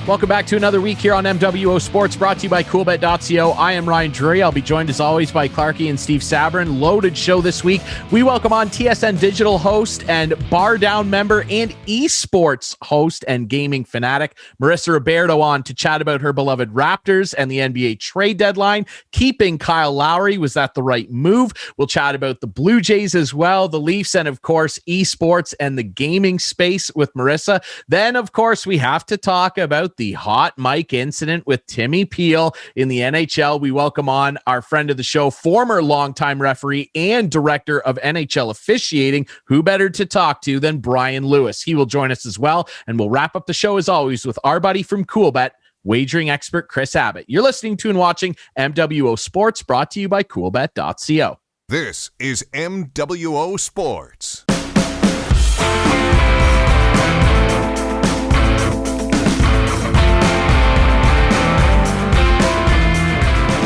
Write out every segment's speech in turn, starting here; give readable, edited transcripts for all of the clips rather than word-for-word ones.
Welcome back to another week here on MWO Sports, brought to you by CoolBet.co. I am Ryan Drury. I'll be joined as always by Clarke and Steve Sabourin. Loaded show this week. We welcome on TSN Digital host and Bar Down member and esports host and gaming fanatic Marissa Roberto on to chat about her beloved Raptors and the NBA trade deadline. Keeping Kyle Lowry, was that the right move? We'll chat about the Blue Jays as well, the Leafs, and of course esports and the gaming space with Marissa. Then of course we have to talk about the hot mic incident with Timmy Peel in the NHL. We welcome on our friend of the show, former longtime referee and director of NHL officiating. Who better to talk to than Bryan Lewis? He will join us as well, and we'll wrap up the show as always with our buddy from CoolBet, wagering expert Chris Abbott. You're listening to and watching MWO Sports, brought to you by CoolBet.co. This is MWO Sports.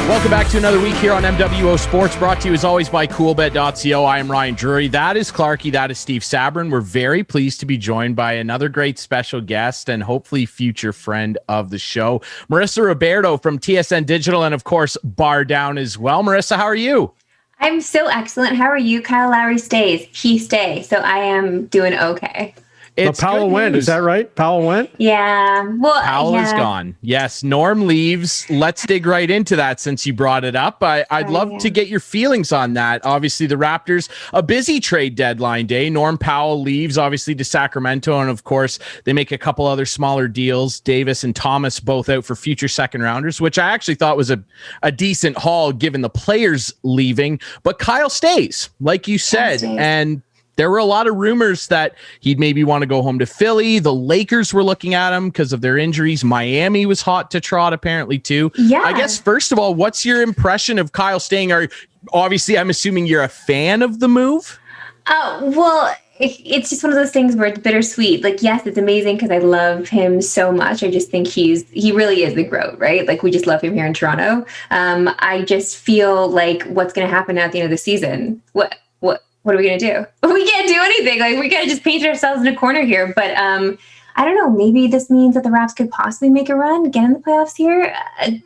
Welcome back to another week here on MWO Sports, brought to you as always by CoolBet.co. I am Ryan Drury. That is Clarke. That is Steve Sabourin. We're very pleased to be joined by another great special guest and hopefully future friend of the show, Marissa Roberto from TSN Digital and, of course, Bar Down as well. Marissa, how are you? I'm so excellent. How are you? Kyle Lowry stays. He stays. So I am doing okay. Powell went. Is that right? Powell went? Yeah. Well, Powell is gone. Yes. Norm leaves. Let's dig right into that since you brought it up. I'd love to get your feelings on that. Obviously, the Raptors, a busy trade deadline day. Norm Powell leaves, obviously, to Sacramento. And, of course, they make a couple other smaller deals. Davis and Thomas both out for future second rounders, which I actually thought was a decent haul given the players leaving. But Kyle stays, like you said. And there were a lot of rumors that he'd maybe want to go home to Philly. The Lakers were looking at him because of their injuries. Miami was hot to trot, apparently, too. Yeah. I guess, first of all, what's your impression of Kyle staying? Obviously, I'm assuming you're a fan of the move? Well, it's just one of those things where it's bittersweet. Like, yes, it's amazing because I love him so much. I just think he really is the GOAT, right? Like, we just love him here in Toronto. I just feel like what's going to happen at the end of the season? What are we going to do? We can't do anything. Like, we got to just paint ourselves in a corner here. But I don't know. Maybe this means that the Raps could possibly make a run, get in the playoffs here.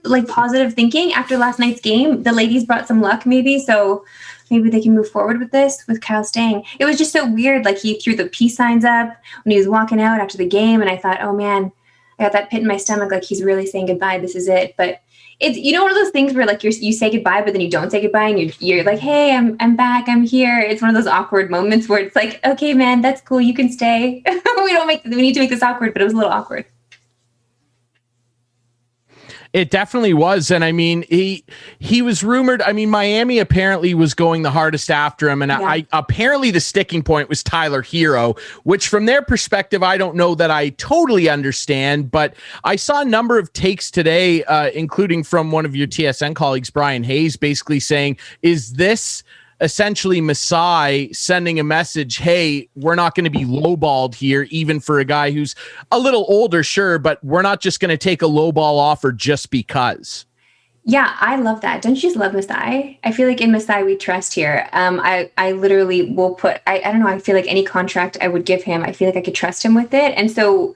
Like, positive thinking after last night's game. The ladies brought some luck, maybe. So maybe they can move forward with this, with Kyle staying. It was just so weird. Like, he threw the peace signs up when he was walking out after the game. And I thought, oh, man, I got that pit in my stomach. Like, he's really saying goodbye. This is it. But it's, one of those things where like you say goodbye, but then you don't say goodbye, and you're like, hey, I'm back, I'm here. It's one of those awkward moments where it's like, okay, man, that's cool, you can stay. We need to make this awkward, but it was a little awkward. It definitely was. And I mean, he was rumored. I mean, Miami apparently was going the hardest after him. And apparently the sticking point was Tyler Hero, which from their perspective, I don't know that I totally understand. But I saw a number of takes today, including from one of your TSN colleagues, Brian Hayes, basically saying, is this essentially Masai sending a message, hey, we're not going to be lowballed here, even for a guy who's a little older, sure, but we're not just going to take a lowball offer just because. Yeah, I love that. Don't you just love Masai? I feel like in Masai we trust here. I literally will put, I don't know, I feel like any contract I would give him, I feel like I could trust him with it. And so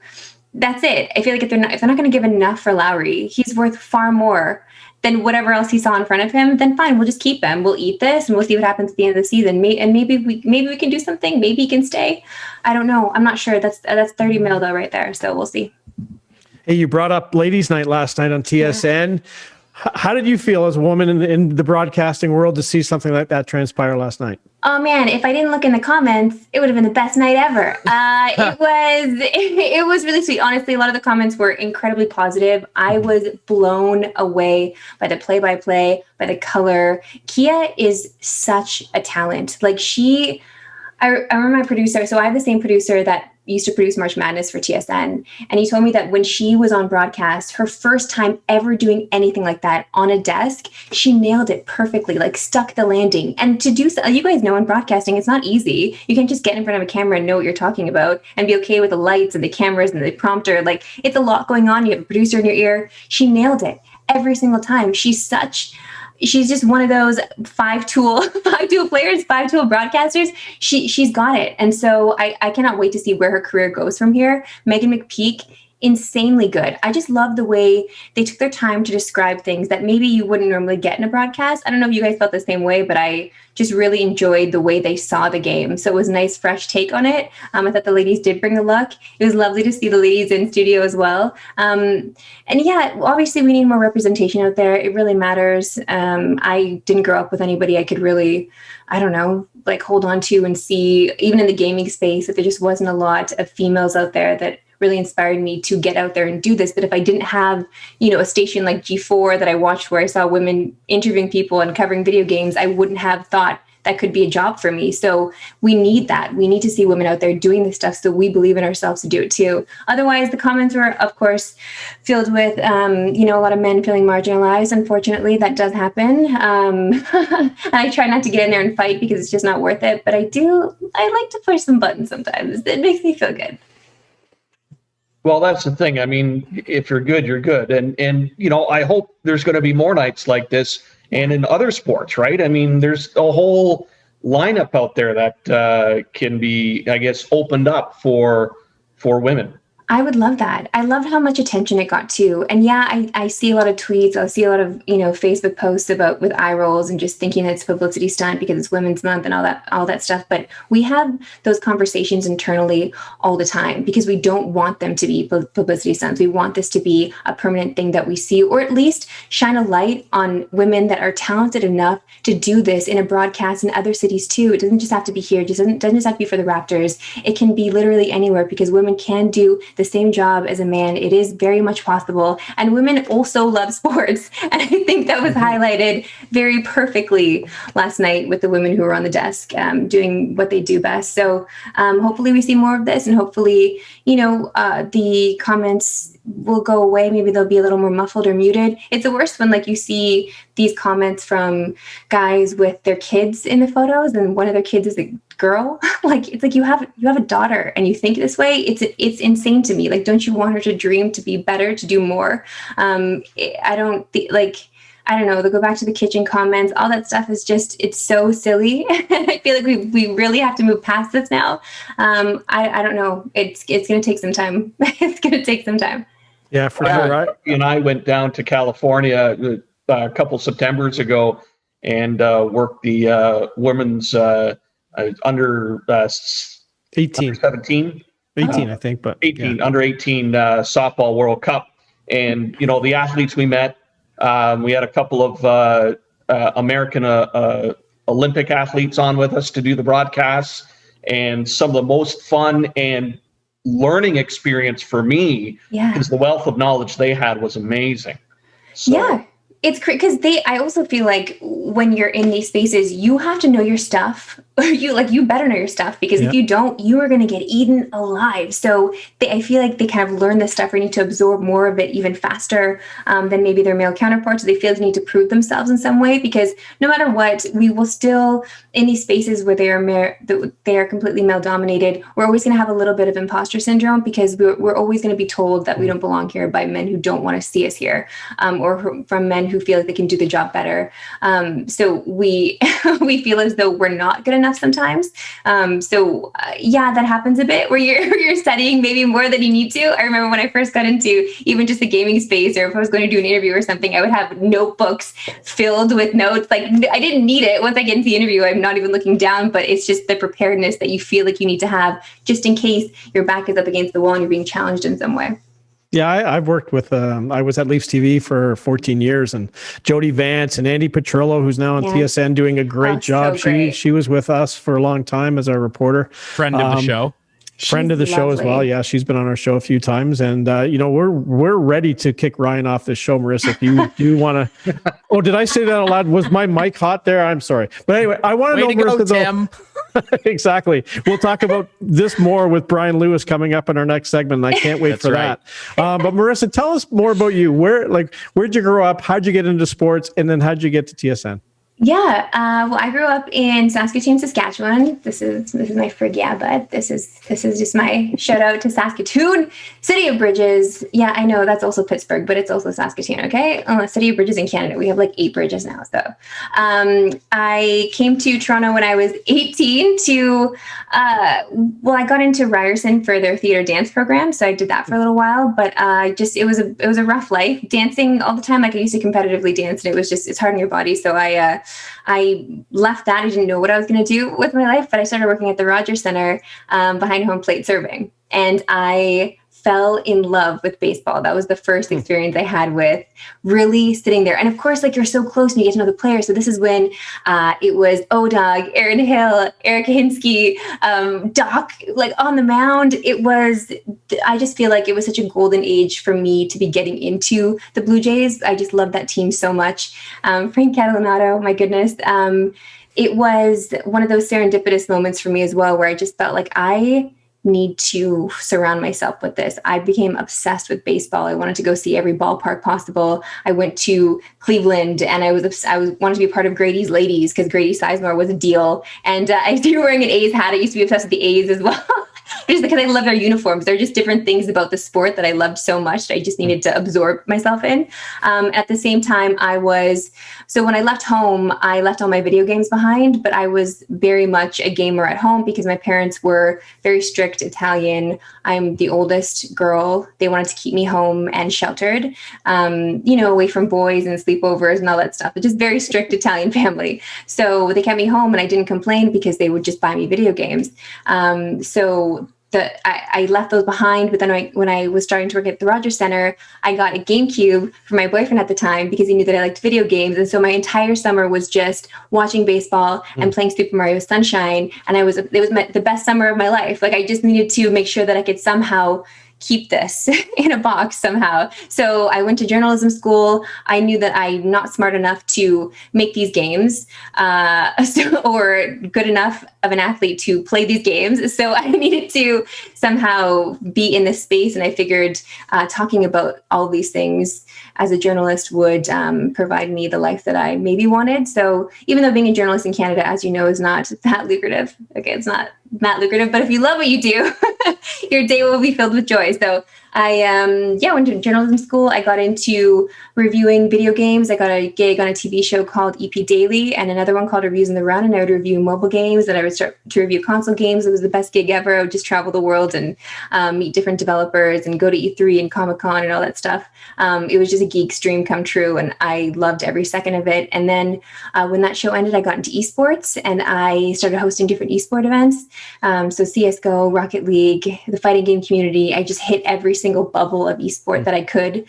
that's it. I feel like if they're not going to give enough for Lowry, he's worth far more than whatever else he saw in front of him, then fine, we'll just keep him. We'll eat this and we'll see what happens at the end of the season. And maybe we can do something. Maybe he can stay. I don't know. I'm not sure. That's 30 mil though right there. So we'll see. Hey, you brought up ladies' night last night on TSN. Yeah. How did you feel as a woman in the broadcasting world to see something like that transpire last night? Oh man, if I didn't look in the comments, it would have been the best night ever. It was really sweet. Honestly, a lot of the comments were incredibly positive. I was blown away by the play-by-play, by the color. Kia is such a talent. Like I remember my producer. So I have the same producer that used to produce March Madness for TSN. And he told me that when she was on broadcast, her first time ever doing anything like that on a desk, she nailed it perfectly, like stuck the landing. And to do so, you guys know in broadcasting, it's not easy. You can't just get in front of a camera and know what you're talking about and be okay with the lights and the cameras and the prompter. Like, it's a lot going on. You have a producer in your ear. She nailed it every single time. She's just one of those five-tool players, five-tool broadcasters. She's got it. And so I cannot wait to see where her career goes from here. Megan McPeak insanely good. I just love the way they took their time to describe things that maybe you wouldn't normally get in a broadcast. I don't know if you guys felt the same way, but I just really enjoyed the way they saw the game. So it was a nice, fresh take on it. I thought the ladies did bring the luck. It was lovely to see the ladies in studio as well. And yeah, obviously we need more representation out there. It really matters. I didn't grow up with anybody I could really, I don't know, like hold on to and see, even in the gaming space, that there just wasn't a lot of females out there that really inspired me to get out there and do this. But if I didn't have, a station like G4 that I watched where I saw women interviewing people and covering video games, I wouldn't have thought that could be a job for me. So we need that. We need to see women out there doing this stuff so we believe in ourselves to do it too. Otherwise, the comments were, of course, filled with, a lot of men feeling marginalized. Unfortunately, that does happen. I try not to get in there and fight because it's just not worth it. But I like to push some buttons sometimes. It makes me feel good. Well, that's the thing. I mean, if you're good, you're good. And I hope there's going to be more nights like this and in other sports, right? I mean, there's a whole lineup out there that can be, I guess, opened up for women. I would love that. I loved how much attention it got too. And yeah, I see a lot of tweets. I see a lot of, Facebook posts about with eye rolls and just thinking that it's a publicity stunt because it's Women's Month and all that stuff. But we have those conversations internally all the time because we don't want them to be publicity stunts. We want this to be a permanent thing that we see, or at least shine a light on women that are talented enough to do this in a broadcast in other cities too. It doesn't just have to be here. It doesn't just have to be for the Raptors. It can be literally anywhere because women can do the same job as a man. It is very much possible. And women also love sports. And I think that was highlighted very perfectly last night with the women who were on the desk doing what they do best. So hopefully we see more of this, and hopefully, the comments will go away. Maybe they'll be a little more muffled or muted. It's the worst when you see these comments from guys with their kids in the photos and one of their kids is a girl. It's like you have a daughter and you think this way. It's insane to me. Don't you want her to dream, to be better, to do more? I don't know, they'll go back to the kitchen comments. All that stuff is just, it's so silly. I feel like we really have to move past this now. I don't know. It's going to take some time. It's going to take some time. Yeah, for sure. Right. And I went down to California a couple Septembers ago and worked the women's under 18. Under 17. 18, I think, but 18, yeah. Under 18 softball World Cup. And, the athletes we met, we had a couple of American Olympic athletes on with us to do the broadcasts, and some of the most fun and learning experience for me, because the wealth of knowledge they had was amazing. So, yeah. It's because I also feel like when you're in these spaces, you have to know your stuff, or you better know your stuff, because if you don't, you are going to get eaten alive. So I feel like they kind of learn this stuff or need to absorb more of it even faster than maybe their male counterparts. They feel they need to prove themselves in some way, because no matter what, we will still, in these spaces where they are completely male dominated, we're always going to have a little bit of imposter syndrome, because we're always going to be told that we don't belong here by men who don't want to see us here, or from men who feel like they can do the job better. So we feel as though we're not good enough sometimes. That happens a bit where you're studying maybe more than you need to. I remember when I first got into even just the gaming space, or if I was going to do an interview or something, I would have notebooks filled with notes. I didn't need it. Once I get into the interview, I'm not even looking down, but it's just the preparedness that you feel like you need to have just in case your back is up against the wall and you're being challenged in some way. Yeah, I've worked with, I was at Leafs TV for 14 years, and Jody Vance and Andy Petrillo, who's now on TSN, doing a great job. So great. She was with us for a long time as our reporter. Friend of the show. Friend of the show as well. Yeah, she's been on our show a few times, and we're ready to kick Ryan off this show, Marissa. If you do want to, oh, did I say that out loud? Was my mic hot there? I'm sorry, but anyway, I want to know, Marissa, Tim. Exactly. We'll talk about this more with Bryan Lewis coming up in our next segment, and I can't wait for that. But Marissa, tell us more about you. Where'd you grow up? How'd you get into sports? And then how'd you get to TSN? Yeah, well, I grew up in Saskatoon, Saskatchewan. This is my frig, yeah, but this is just my shout out to Saskatoon, City of Bridges. Yeah, I know that's also Pittsburgh, but it's also Saskatoon. Okay, City of Bridges in Canada. We have like 8 bridges now. So, I came to Toronto when I was 18 to, well, I got into Ryerson for their theater dance program, so I did that for a little while. But it was a rough life, dancing all the time. Like I used to competitively dance, and it's hard on your body. So I left that. I didn't know what I was going to do with my life, but I started working at the Rogers Center behind home plate serving. And I fell in love with baseball. That was the first experience I had with really sitting there. And of course, like you're so close and you get to know the players. So this is when it was O-Dog, Aaron Hill, Eric Hinsky, Doc, like on the mound. I just feel like it was such a golden age for me to be getting into the Blue Jays. I just love that team so much. Frank Catalanato, my goodness. It was one of those serendipitous moments for me as well, where I just felt like I need to surround myself with this. I became obsessed with baseball. I wanted to go see every ballpark possible. I went to Cleveland and I wanted to be a part of Grady's Ladies because Grady Sizemore was a deal. And I started wearing an A's hat. I used to be obsessed with the A's as well. Just because I love their uniforms. There are just different things about the sport that I loved so much that I just needed to absorb myself in. At the same time, so when I left home, I left all my video games behind, but I was very much a gamer at home because my parents were very strict Italian. I'm the oldest girl. They wanted to keep me home and sheltered, away from boys and sleepovers and all that stuff. It's just very strict Italian family. So they kept me home and I didn't complain because they would just buy me video games. I left those behind, but then when I was starting to work at the Rogers Center, I got a GameCube for my boyfriend at the time because he knew that I liked video games. And so my entire summer was just watching baseball and playing Super Mario Sunshine. And it was the best summer of my life. Like I just needed to make sure that I could somehow keep this in a box somehow. So I went to journalism school. I knew that I'm not smart enough to make these games or good enough of an athlete to play these games. So I needed to somehow be in this space. And I figured talking about all these things as a journalist would provide me the life that I maybe wanted. So even though being a journalist in Canada, as you know, is not that lucrative. Okay, it's not that lucrative, but if you love what you do, your day will be filled with joy. So I went to journalism school. I got into reviewing video games. I got a gig on a TV show called EP Daily and another one called Reviews in the Run. And I would review mobile games and I would start to review console games. It was the best gig ever. I would just travel the world and meet different developers and go to E3 and Comic-Con and all that stuff. It was just a geek's dream come true. And I loved every second of it. And then when that show ended, I got into esports and I started hosting different esport events. So CSGO, Rocket League, the fighting game community. I just hit every single bubble of esport that I could,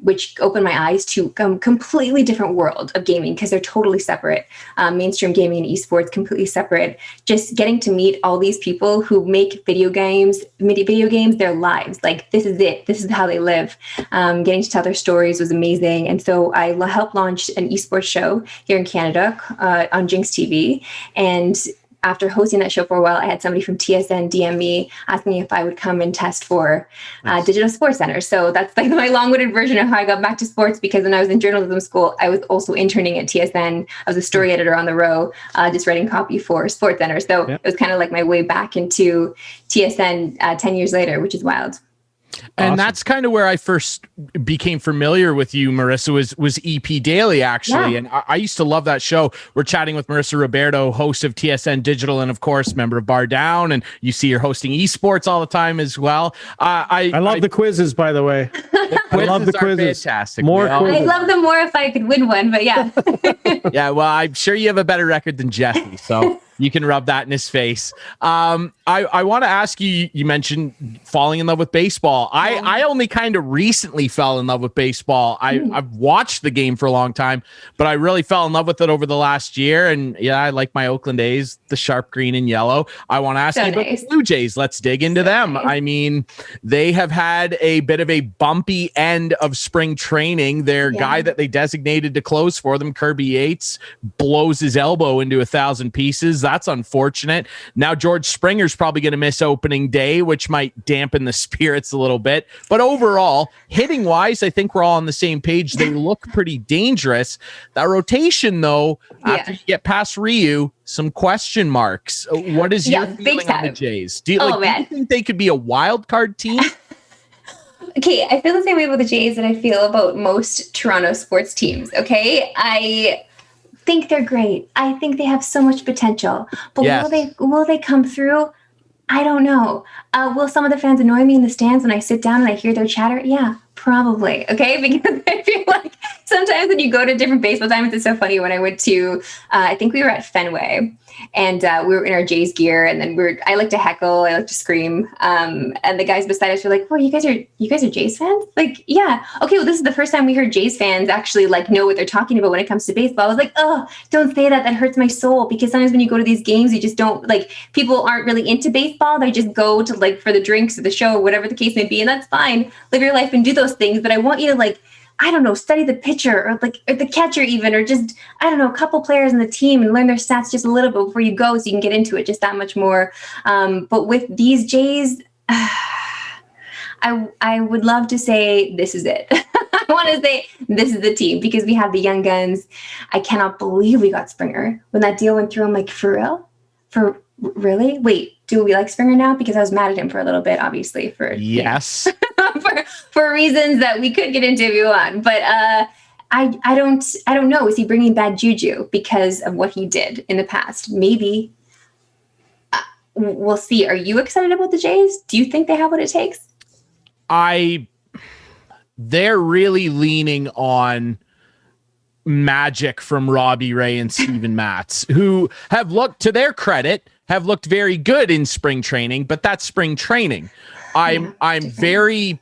which opened my eyes to a completely different world of gaming because they're totally separate. Mainstream gaming and esports completely separate. Just getting to meet all these people who make video games their lives. Like this is it. This is how they live. Getting to tell their stories was amazing. And so I helped launch an esports show here in Canada on Jinx TV. And after hosting that show for a while, I had somebody from TSN DM me asking if I would come and test for Digital Sports Center. So that's like my long-winded version of how I got back to sports, because when I was in journalism school, I was also interning at TSN. I was a story editor on the row, just writing copy for Sports Center. So It was kind of like my way back into TSN 10 years later, which is wild. And that's kind of where I first became familiar with you, Marissa, was EP Daily, actually. Yeah. And I used to love that show. We're chatting with Marissa Roberto, host of TSN Digital, and of course, member of Bar Down. And you see her hosting esports all the time as well. I love the quizzes, by the way. I love the quizzes. Fantastic. More quizzes. I'd love them more if I could win one, but yeah. Yeah, well, I'm sure you have a better record than Jesse, so you can rub that in his face. I want to ask you, you mentioned falling in love with baseball. I only kind of recently fell in love with baseball. I've watched the game for a long time, but I really fell in love with it over the last year. And yeah, I like my Oakland A's, the sharp green and yellow. I want to ask you about the Blue Jays. Let's dig into them. Nice. I mean, they have had a bit of a bumpy end of spring training. Their guy that they designated to close for them, Kirby Yates, blows his elbow into 1,000 pieces. That's unfortunate. Now George Springer's probably going to miss opening day, which might dampen the spirits a little bit. But overall, hitting wise, I think we're all on the same page. They look pretty dangerous. That rotation, though, after you get past Ryu, some question marks. What is your feeling on the Jays? Do you think they could be a wild card team? Okay, I feel the same way about the Jays that I feel about most Toronto sports teams, okay? I think they're great. I think they have so much potential. But will they come through? I don't know. Will some of the fans annoy me in the stands when I sit down and I hear their chatter? Yeah, probably. Okay, because I feel like sometimes when you go to different baseball diamonds, it's so funny. When I went to, I think we were at Fenway, and we were in our Jays gear, and then I like to heckle, I like to scream, and the guys beside us were like, "Oh, you guys are Jays fans?" Like, yeah. Okay, well, this is the first time we heard Jays fans actually like know what they're talking about when it comes to baseball. I was like, "Oh, don't say that. That hurts my soul." Because sometimes when you go to these games, you just don't like. People aren't really into baseball. They just go to like for the drinks or the show or whatever the case may be, and that's fine. Live your life and do those things. But I want you to like, I don't know, study the pitcher or the catcher even, or just, I don't know, a couple players in the team and learn their stats just a little bit before you go so you can get into it just that much more. But with these Jays, I would love to say this is it. I want to say this is the team because we have the young guns. I cannot believe we got Springer. When that deal went through, I'm like, for real? For really? Wait, do we like Springer now? Because I was mad at him for a little bit, obviously. Yes. for reasons that we could get into if you want. But I don't know. Is he bringing bad juju because of what he did in the past? Maybe. We'll see. Are you excited about the Jays? Do you think they have what it takes? They're really leaning on magic from Robbie Ray and Steven Matz, who have looked, to their credit, have looked very good in spring training, but that's spring training. I'm very,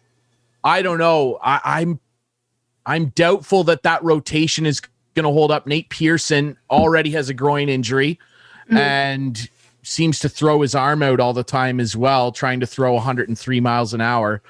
I don't know. I'm doubtful that rotation is going to hold up. Nate Pearson already has a groin injury and seems to throw his arm out all the time as well, trying to throw 103 miles an hour.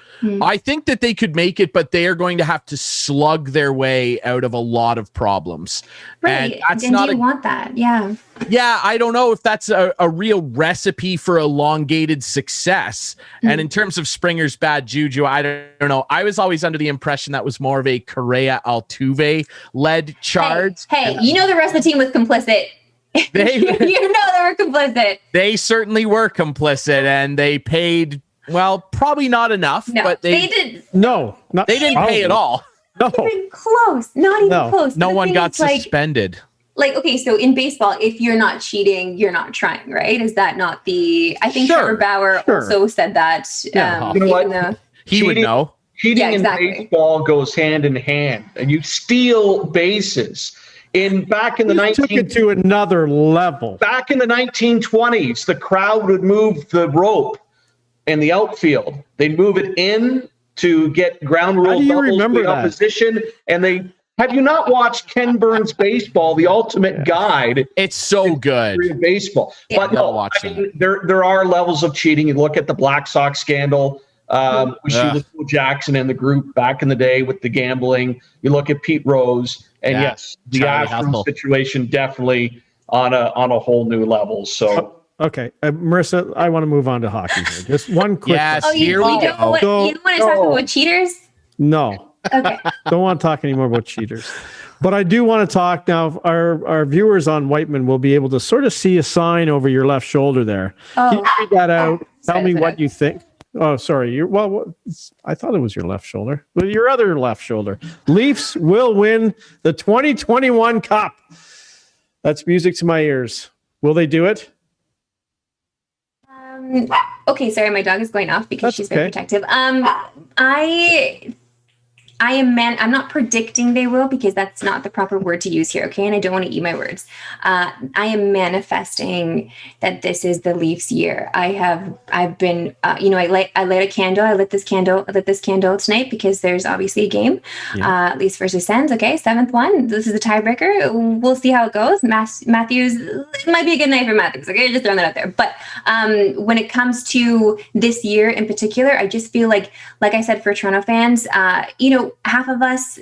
I think that they could make it, but they are going to have to slug their way out of a lot of problems. Right. And that's and not do you want that? Yeah. Yeah, I don't know if that's a real recipe for elongated success. And in terms of Springer's bad juju, I don't know. I was always under the impression that was more of a Correa Altuve-led charge. Hey, you know the rest of the team was complicit. You know they were complicit. They certainly were complicit, and they paid, well, probably not enough, but they did. No, they didn't pay at all. No. Not even close. Not even close. No one got suspended. Like, okay, so in baseball, if you're not cheating, you're not trying, right? Is that not the... I think Trevor Bauer also said that. You know what? He would know. Cheating in baseball goes hand in hand, and you steal bases. Back in the took it to another level. Back in the 1920s, the crowd would move the rope in the outfield. They'd move it in to get ground rule doubles for the opposition, and they... Have you not watched Ken Burns' Baseball, the ultimate guide? It's so good. Baseball. Yeah. But no, I mean, there are levels of cheating. You look at the Black Sox scandal with Sheila Jackson and the group back in the day with the gambling. You look at Pete Rose, and yes, the Astros situation definitely on a whole new level. So okay, Marissa, I want to move on to hockey here. Just one quick. Yes, here we go. You don't want to talk about cheaters? No. Okay. Don't want to talk anymore about cheaters. But I do want to talk now. Our viewers on Whiteman will be able to sort of see a sign over your left shoulder there. Can you read that out? Tell me what you think. Oh, sorry. I thought it was your left shoulder. Well, your other left shoulder. Leafs will win the 2021 Cup. That's music to my ears. Will they do it? Okay, sorry, my dog is going off because she's very protective. I'm not predicting they will, because that's not the proper word to use here, okay? And I don't want to eat my words. I am manifesting that this is the Leafs year. I've been, I light a candle. I lit this candle tonight because there's obviously a game, Leafs versus Sens. Okay, 7th one. This is a tiebreaker. We'll see how it goes. Matthews, it might be a good night for Matthews. Okay, just throwing that out there. But when it comes to this year in particular, I just feel like I said, for Toronto fans, half of us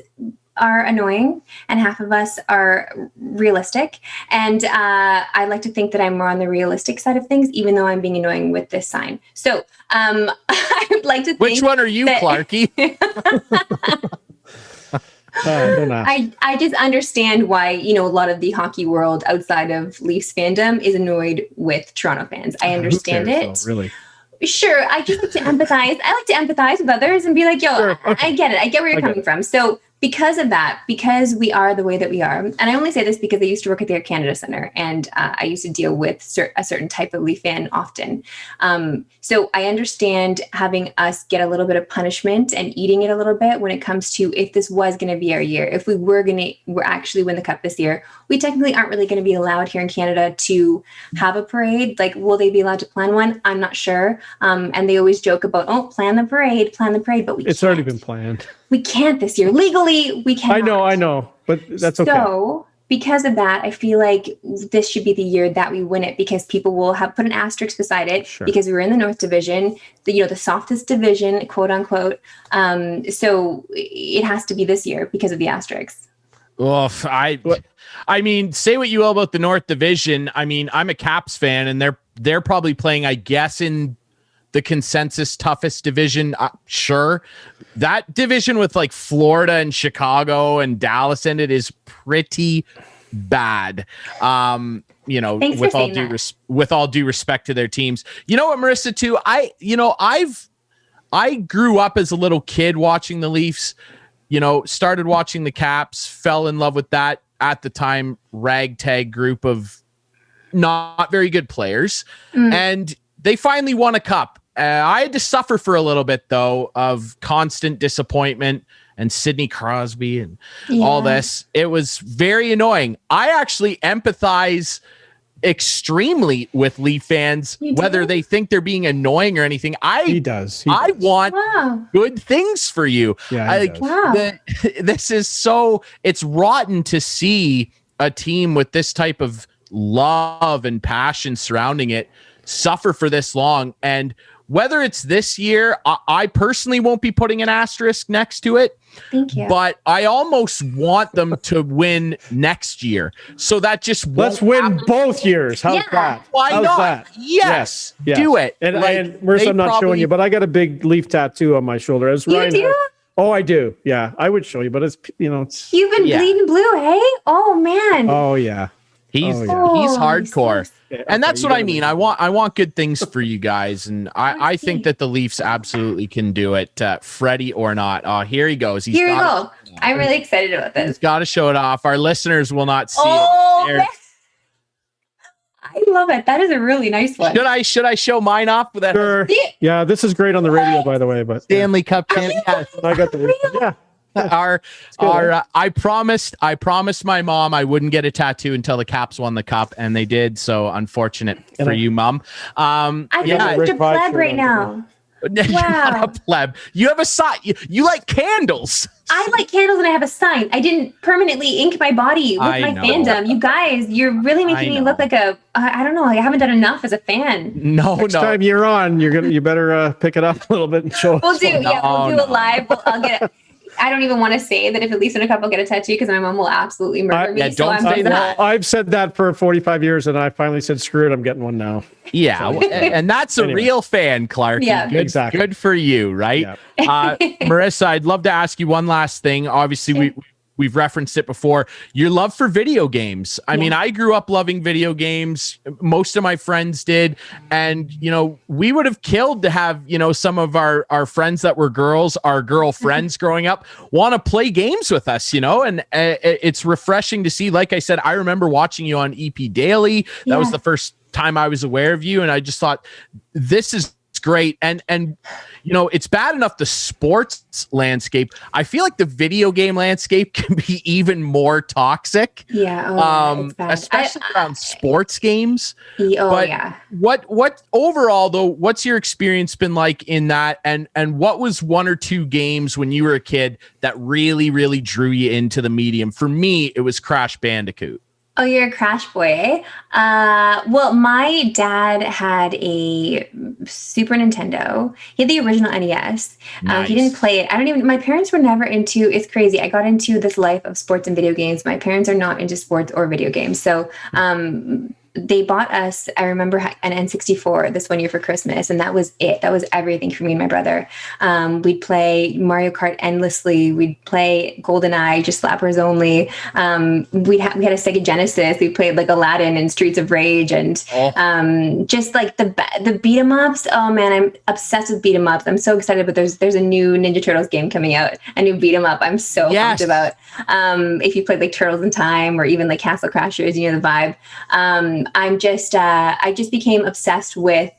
are annoying and half of us are realistic. And I like to think that I'm more on the realistic side of things, even though I'm being annoying with this sign. So I would like to think. Which one are you, Clarke? I just understand why, a lot of the hockey world outside of Leafs fandom is annoyed with Toronto fans. I understand it. Though, really. Sure, I just like to empathize. I like to empathize with others and be like, yo, sure, okay. I get it. I get where you're coming from. So because of that, because we are the way that we are, and I only say this because I used to work at the Air Canada Centre, and I used to deal with a certain type of Leaf fan often. So I understand having us get a little bit of punishment and eating it a little bit when it comes to, if this was going to be our year, if we're actually win the cup this year, we technically aren't really going to be allowed here in Canada to have a parade. Like, will they be allowed to plan one? I'm not sure. And they always joke about, plan the parade, but it's already been planned. We can't this year. Legally, we can't. I know, but that's okay. So because of that, I feel like this should be the year that we win it, because people will have put an asterisk beside it, because we were in the North Division, the softest division, quote unquote. So it has to be this year because of the asterisks. Well, I mean, say what you will about the North Division. I mean, I'm a Caps fan, and they're probably playing, I guess, in the consensus toughest division. Sure, that division with like Florida and Chicago and Dallas in it is pretty bad. With all due respect to their teams. You know what, Marissa, too? I grew up as a little kid watching the Leafs. Started watching the Caps, fell in love with that at the time ragtag group of not very good players, and they finally won a cup. I had to suffer for a little bit, though, of constant disappointment and Sidney Crosby and all this. It was very annoying. I actually empathize extremely with Leaf fans, whether they think they're being annoying or anything. He does. I want good things for you. This is it's rotten to see a team with this type of love and passion surrounding it suffer for this long. And whether it's this year, I personally won't be putting an asterisk next to it. Thank you. But I almost want them to win next year. So that just let's win both years. How's that? Why How's not? That? Yes. Do it. And Marissa, I'm not showing you, but I got a big Leaf tattoo on my shoulder. As Ryan do? Oh, I do. Yeah, I would show you, but it's You've been bleeding blue, hey? Oh man. Oh yeah. He's hardcore. And that's what I mean. I want good things for you guys. And I think that the Leafs absolutely can do it, Freddie or not. Oh, here he goes. Here we go. I'm really excited about this. He's got to show it off. Our listeners will not see it. I love it. That is a really nice one. Should I show mine off? Sure. Yeah, this is great on the radio, by the way. But Stanley Cup champion. I got the I promised my mom I wouldn't get a tattoo until the Caps won the cup, and they did. So unfortunate for you, Mom. I feel like such a pleb right now. You're not a pleb. You have a sign. You like candles. I like candles, and I have a sign. I didn't permanently ink my body with my fandom. You guys, you're really making me look like I don't know. I haven't done enough as a fan. Next time you're on, you better pick it up a little bit and show. We'll do it live. I'll get it. I don't even want to say that if at least in a couple get a tattoo, because my mom will absolutely murder me. Don't say that. I've said that for 45 years, and I finally said, screw it, I'm getting one now. Yeah, and that's a real fan, Clarke. Yeah, exactly. Good for you, right? Yeah. Marissa, I'd love to ask you one last thing. Obviously, we've referenced it before. Your love for video games. I mean, I grew up loving video games. Most of my friends did. And, we would have killed to have, some of our friends that were girls, our girlfriends growing up, want to play games with us, and it's refreshing to see. Like I said, I remember watching you on EP Daily. That was the first time I was aware of you. And I just thought, this is great. And you know, it's bad enough the sports landscape. I feel like the video game landscape can be even more toxic. Yeah. It's bad. Especially around sports games. But yeah. What overall though, what's your experience been like in that? And what was one or two games when you were a kid that really, really drew you into the medium? For me, it was Crash Bandicoot. Oh, you're a Crash boy, eh? Well, my dad had a Super Nintendo. He had the original NES. Nice. He didn't play it. My parents were never into, it's crazy. I got into this life of sports and video games. My parents are not into sports or video games. So, they bought us, I remember, an N64 this one year for Christmas, and that was it. That was everything for me and my brother. We'd play Mario Kart endlessly. We'd play GoldenEye, just slappers only. We had a Sega Genesis. We played like Aladdin and Streets of Rage, and just like the beat 'em ups. Oh man, I'm obsessed with beat 'em ups. I'm so excited, but there's a new Ninja Turtles game coming out, a new beat 'em up. I'm so pumped about. If you played like Turtles in Time or even like Castle Crashers, you know the vibe. I just became obsessed with,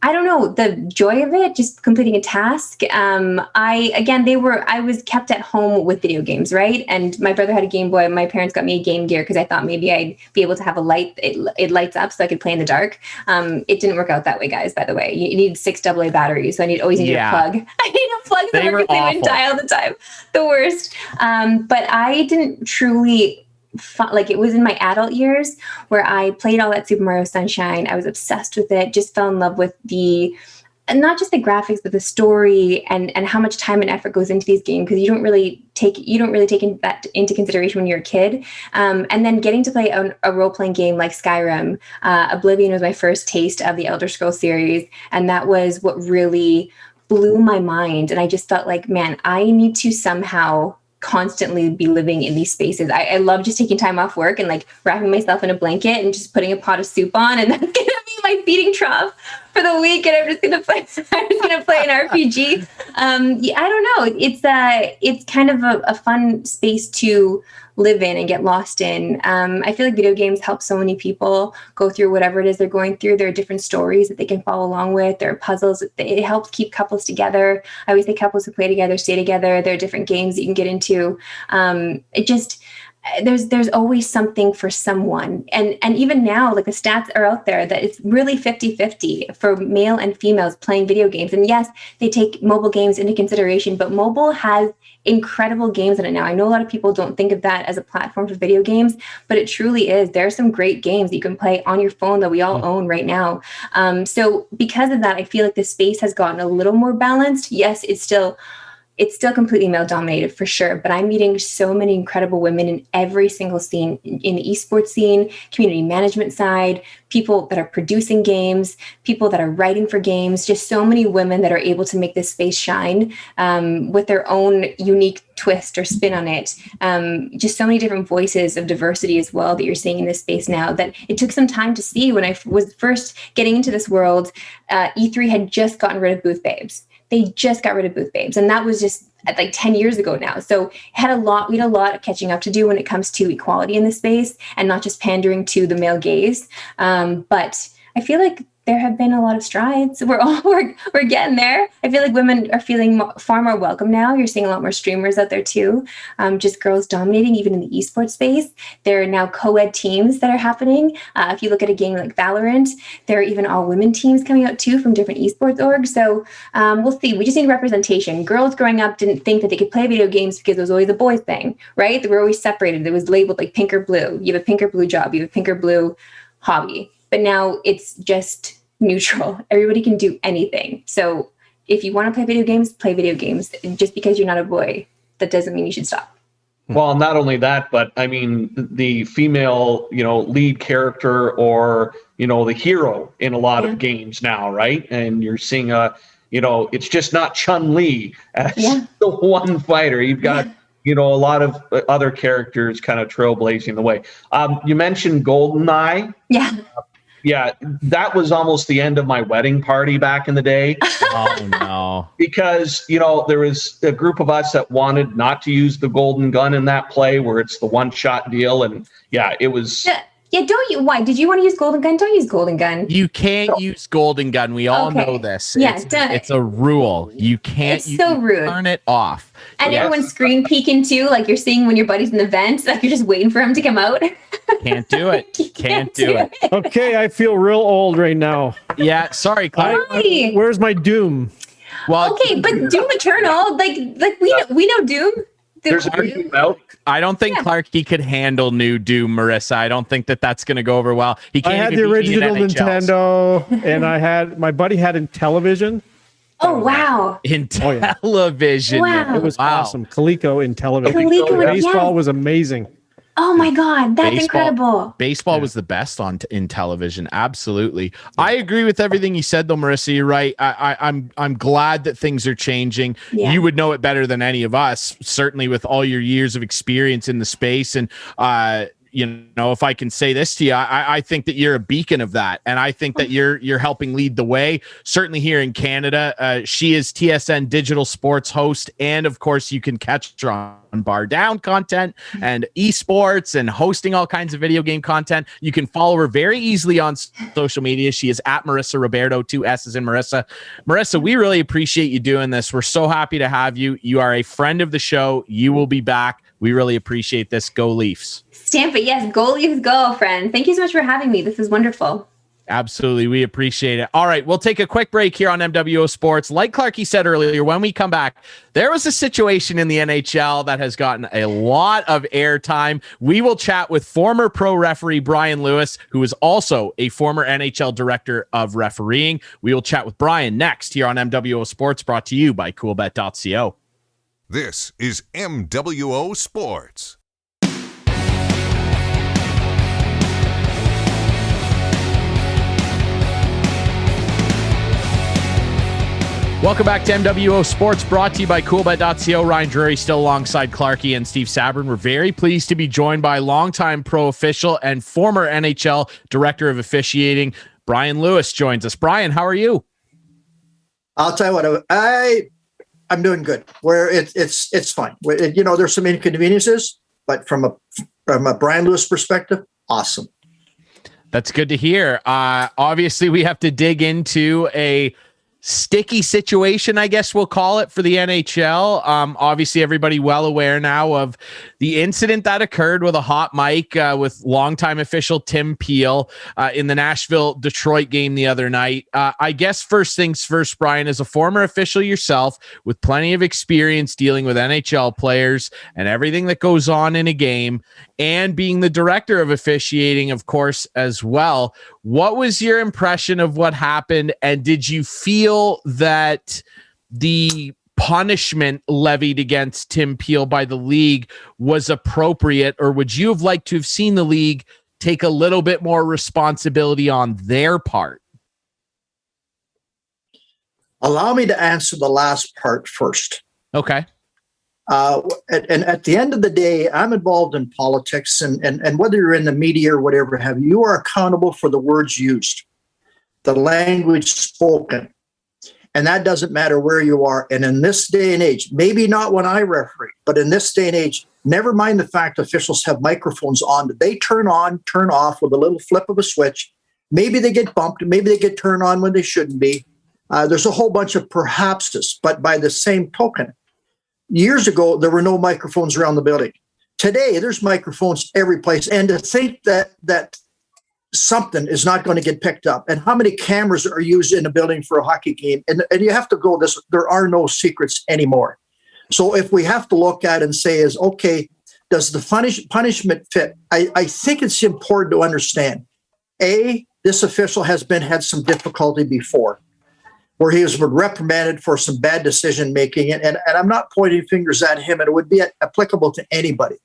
I don't know, the joy of it, just completing a task. I was kept at home with video games, right? And my brother had a Game Boy. My parents got me a Game Gear because I thought maybe I'd be able to have a light. It lights up so I could play in the dark. It didn't work out that way, guys, by the way. You need 6 AA batteries, so I always need a plug. I need a plug that works. They wouldn't die all the time. The worst. But I didn't truly... like it was in my adult years where I played all that Super Mario Sunshine. I was obsessed with it, just fell in love with not just the graphics, but the story and how much time and effort goes into these games, because you don't really take that into consideration when you're a kid. And then getting to play a role-playing game like Skyrim, Oblivion was my first taste of the Elder Scrolls series, and that was what really blew my mind. And I just felt like, man, I need to somehow constantly be living in these spaces. I love just taking time off work and like wrapping myself in a blanket and just putting a pot of soup on, and that's gonna be my feeding trough for the week. And I'm just gonna play an RPG. I don't know. It's kind of a fun space to live in and get lost in. I feel like video games help so many people go through whatever it is they're going through. There are different stories that they can follow along with. There are puzzles. It helps keep couples together. I always say couples who play together stay together. There are different games that you can get into. There's always something for someone. And even now, like the stats are out there that it's really 50-50 for male and females playing video games. And yes, they take mobile games into consideration, but mobile has incredible games in it now. I know a lot of people don't think of that as a platform for video games, but it truly is. There are some great games that you can play on your phone that we all own right now. So because of that, I feel like the space has gotten a little more balanced. Yes, it's still completely male dominated for sure, but I'm meeting so many incredible women in every single scene, in the esports scene, community management side, people that are producing games, people that are writing for games, just so many women that are able to make this space shine with their own unique twist or spin on it. Just so many different voices of diversity as well that you're seeing in this space now that it took some time to see. When I was first getting into this world, E3 had just gotten rid of booth babes. They just got rid of booth babes. And that was just like 10 years ago now. So we had a lot of catching up to do when it comes to equality in the space and not just pandering to the male gaze. But I feel like there have been a lot of strides. We're getting there. I feel like women are feeling far more welcome now. You're seeing a lot more streamers out there too. Just girls dominating even in the esports space. There are now co-ed teams that are happening. If you look at a game like Valorant, there are even all women teams coming out too from different esports orgs. So we'll see. We just need representation. Girls growing up didn't think that they could play video games because it was always a boys thing, right? They were always separated. It was labeled like pink or blue. You have a pink or blue job. You have a pink or blue hobby. But now it's just neutral. Everybody can do anything. So if you want to play video games, play video games. Just because you're not a boy, that doesn't mean you should stop. Well, not only that, but I mean, the female, lead character or, the hero in a lot of games now, right? And you're seeing it's just not Chun-Li as the one fighter. You've got, a lot of other characters kind of trailblazing the way. You mentioned GoldenEye. Yeah. Yeah, that was almost the end of my wedding party back in the day. Oh, no. Because, there was a group of us that wanted not to use the golden gun in that play where it's the one-shot deal. And, yeah, it was Yeah, don't you? Why did you want to use Golden Gun? Don't use Golden Gun. You can't use Golden Gun. We all know this. Yeah, it's a rule. You can't. It's so rude. Turn it off. And everyone's screen peeking too, like you're seeing when your buddy's in the vents, like you're just waiting for him to come out. Can't do it. Can't do it. Okay, I feel real old right now. Yeah, sorry, Clarke. Where's my Doom? Well, okay, but Doom Eternal, like we know Doom. There's a good Doom out. I don't think Clarke could handle new Doom, Marissa. I don't think that's going to go over well. He can't. I had the original Nintendo, and my buddy had in television. Oh wow! In television, wow. It was awesome. Coleco in television. Baseball was amazing. Oh my God, that's incredible. Baseball was the best in television. Absolutely. I agree with everything you said though, Marissa. You're right. I'm glad that things are changing. Yeah. You would know it better than any of us, certainly with all your years of experience in the space. And you know, if I can say this to you, I think that you're a beacon of that. And I think that you're helping lead the way, certainly here in Canada. She is TSN digital sports host. And of course you can catch her on Bar Down content and esports and hosting all kinds of video game content. You can follow her very easily on social media. She is at Marissa Roberto, 2 S's in Marissa. Marissa, we really appreciate you doing this. We're so happy to have you. You are a friend of the show. You will be back. We really appreciate this. Go Leafs. Stamp it. Yes, go Leafs, go, friend. Thank you so much for having me. This was wonderful. Absolutely. We appreciate it. All right. We'll take a quick break here on MWO Sports. Like Clarke said earlier, when we come back, there was a situation in the NHL that has gotten a lot of airtime. We will chat with former pro referee Bryan Lewis, who is also a former NHL director of refereeing. We will chat with Bryan next here on MWO Sports, brought to you by coolbet.co. This is MWO Sports. Welcome back to MWO Sports, brought to you by coolbet.co. Ryan Drury still alongside Clarke and Steve Sabourin. We're very pleased to be joined by longtime pro official and former NHL director of officiating, Bryan Lewis joins us. Bryan, how are you? I'll tell you what, I'm doing good. Where it's fine. You know, there's some inconveniences, but from a Bryan Lewis perspective, awesome. That's good to hear. Obviously, we have to dig into a sticky situation, I guess we'll call it, for the NHL. Obviously, everybody well aware now of the incident that occurred with a hot mic with longtime official Tim Peel in the Nashville-Detroit game the other night. I guess first things first, Bryan, as a former official yourself with plenty of experience dealing with NHL players and everything that goes on in a game, and being the director of officiating, of course, as well, what was your impression of what happened? And did you feel that the punishment levied against Tim Peel by the league was appropriate, or would you have liked to have seen the league take a little bit more responsibility on their part? Allow me to answer the last part first. Okay. And at the end of the day, I'm involved in politics, and whether you're in the media or whatever have you are accountable for the words used, the language spoken. And that doesn't matter where you are. And in this day and age, maybe not when I referee, but in this day and age, never mind the fact officials have microphones on. They turn on, turn off with a little flip of a switch. Maybe they get bumped. Maybe they get turned on when they shouldn't be. There's a whole bunch of perhapses. But by the same token, years ago, there were no microphones around the building. Today, there's microphones every place. And to think that something is not going to get picked up, and how many cameras are used in a building for a hockey game, and you have to go this, there are no secrets anymore. So if we have to look at and say is, okay, does the punishment fit? I think it's important to understand, this official has had some difficulty before, where he was reprimanded for some bad decision-making. And I'm not pointing fingers at him, and it would be applicable to anybody.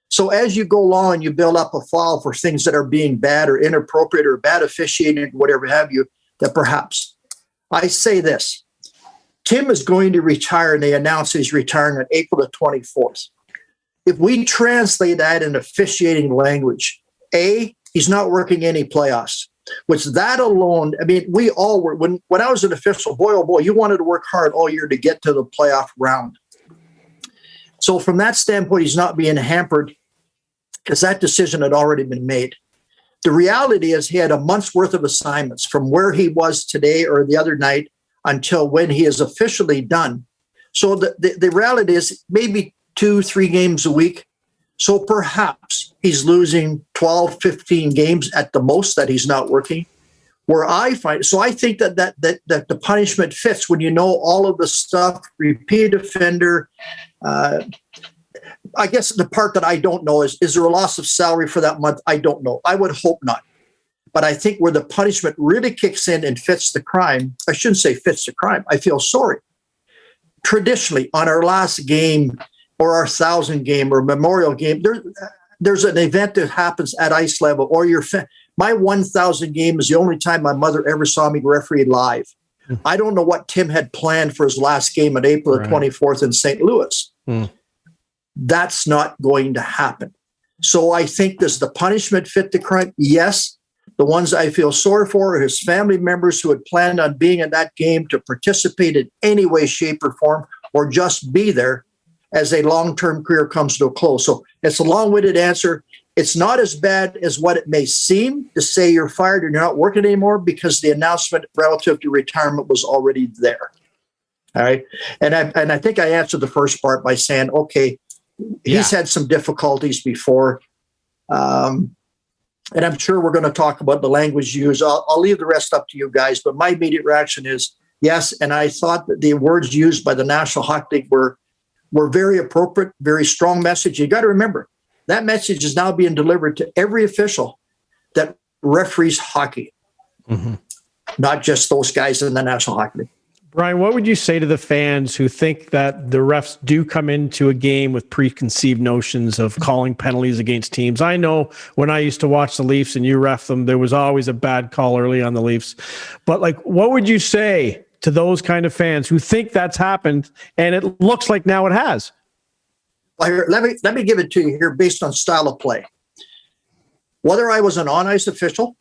So as you go along and you build up a file for things that are being bad or inappropriate or bad officiating, whatever have you, that perhaps, I say this, Tim is going to retire, and they announced he's retiring on April the 24th. If we translate that in officiating language, he's not working any playoffs. Which that alone, I mean, we all were, when I was an official, boy, oh boy, you wanted to work hard all year to get to the playoff round. So from that standpoint, he's not being hampered because that decision had already been made. The reality is he had a month's worth of assignments from where he was today or the other night until when he is officially done. So the reality is maybe 2-3 games a week. So perhaps he's losing 12, 15 games at the most that he's not working. Where I find, so I think that the punishment fits when you know all of the stuff, repeat offender. I guess the part that I don't know is there a loss of salary for that month? I don't know. I would hope not. But I think where the punishment really kicks in and fits the crime, I shouldn't say fits the crime, I feel sorry. Traditionally, on our last game or our 1,000 game or memorial game, there's an event that happens at ice level or my 1,000 game is the only time my mother ever saw me referee live. I don't know what Tim had planned for his last game on April the 24th in St. Louis. That's not going to happen. So I think, does the punishment fit the crime? Yes. The ones I feel sorry for are his family members who had planned on being in that game to participate in any way, shape, or form, or just be there as a long-term career comes to a close. So it's a long-winded answer. It's not as bad as what it may seem to say you're fired and you're not working anymore, because the announcement relative to retirement was already there. All right. And I think I answered the first part by saying, okay, he's had some difficulties before. And I'm sure we're going to talk about the language used. I'll leave the rest up to you guys, but my immediate reaction is yes. And I thought that the words used by the National Hockey League were very appropriate, very strong message. You got to remember, that message is now being delivered to every official that referees hockey, not just those guys in the National Hockey League. Brian, what would you say to the fans who think that the refs do come into a game with preconceived notions of calling penalties against teams? I know when I used to watch the Leafs and you ref them, there was always a bad call early on the Leafs. But what would you say to those kind of fans who think that's happened and it looks like now it has? Well, let me give it to you here based on style of play. Whether I was an on-ice official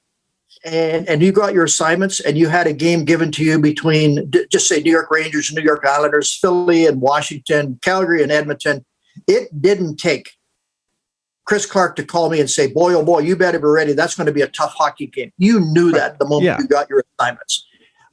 and you got your assignments and you had a game given to you between, just say, New York Rangers and New York Islanders, Philly and Washington, Calgary and Edmonton, it didn't take Chris Clarke to call me and say, boy, oh boy, you better be ready. That's going to be a tough hockey game. You knew that the moment you got your assignments.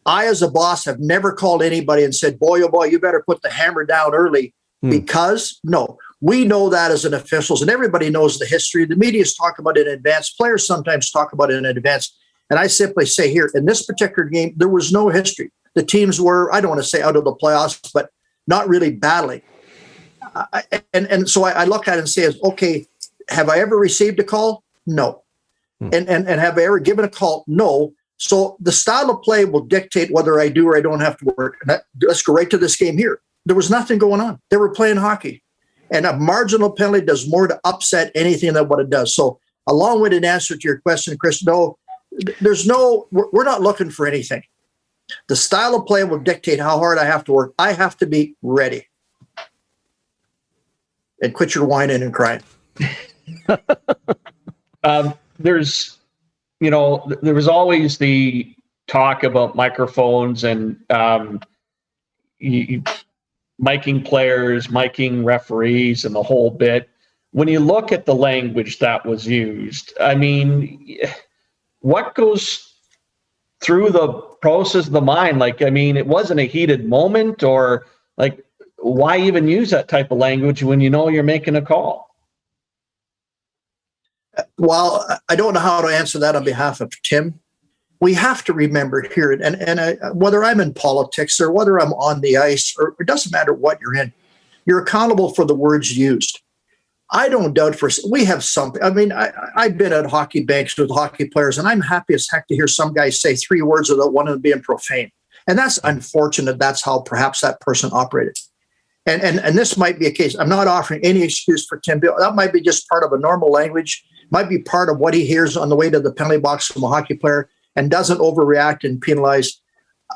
I, as a boss, have never called anybody and said, boy, oh boy, you better put the hammer down early, because no, we know that as an officials, and everybody knows the history. The media's talk about it in advance. Players sometimes talk about it in advance. And I simply say here, in this particular game, there was no history. The teams were, I don't want to say out of the playoffs, but not really battling. And so I look at it and say, okay, have I ever received a call? No. And have I ever given a call? No. So the style of play will dictate whether I do or I don't have to work. And let's go right to this game here. There was nothing going on. They were playing hockey. And a marginal penalty does more to upset anything than what it does. So a long-winded answer to your question, Chris, no, we're not looking for anything. The style of play will dictate how hard I have to work. I have to be ready. And quit your whining and crying. There was always the talk about microphones and miking players, miking referees, and the whole bit. When you look at the language that was used, I mean, what goes through the process of the mind? It wasn't a heated moment, or why even use that type of language when you know you're making a call? Well, I don't know how to answer that on behalf of Tim. We have to remember here, and whether I'm in politics or whether I'm on the ice, or it doesn't matter what you're in, you're accountable for the words used. I don't doubt we have something. I mean, I've been at hockey banks with hockey players, and I'm happy as heck to hear some guys say 3 words without one of them being profane. And that's unfortunate. That's how perhaps that person operated. And this might be a case. I'm not offering any excuse for Tim Bill. That might be just part of a normal language, might be part of what he hears on the way to the penalty box from a hockey player, and doesn't overreact and penalize.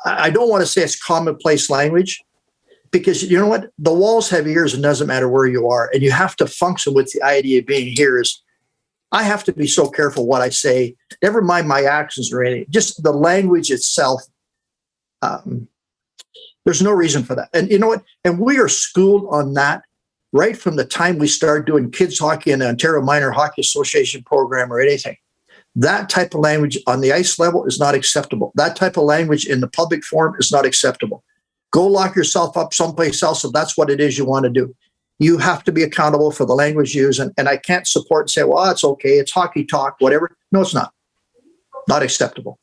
I don't want to say it's commonplace language, because you know what? The walls have ears, and doesn't matter where you are. And you have to function with the idea of being here is, I have to be so careful what I say, never mind my actions or anything, just the language itself. There's no reason for that. And you know what? And we are schooled on that right from the time we start doing kids hockey in the Ontario Minor Hockey Association program or anything. That type of language on the ice level is not acceptable. That type of language in the public forum is not acceptable. Go lock yourself up someplace else if that's what it is you want to do. You have to be accountable for the language used. And I can't support and say, well, it's okay. It's hockey talk, whatever. No, it's not. Not acceptable.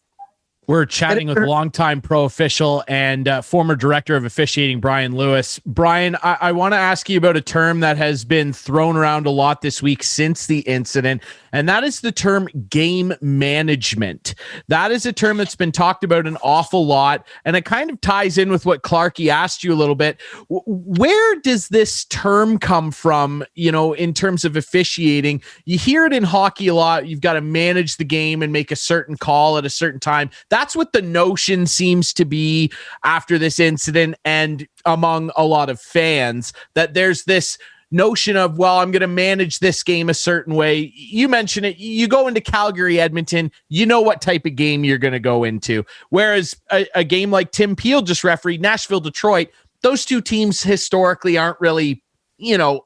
We're chatting with longtime pro official and former director of officiating, Bryan Lewis. Bryan, I want to ask you about a term that has been thrown around a lot this week since the incident, and that is the term game management. That is a term that's been talked about an awful lot, and it kind of ties in with what Clarke asked you a little bit. Where does this term come from, in terms of officiating? You hear it in hockey a lot. You've got to manage the game and make a certain call at a certain time. That's what the notion seems to be after this incident and among a lot of fans, that there's this notion of, well, I'm going to manage this game a certain way. You mentioned it. You go into Calgary, Edmonton, you know what type of game you're going to go into. Whereas a game like Tim Peel just refereed, Nashville, Detroit, those two teams historically aren't really,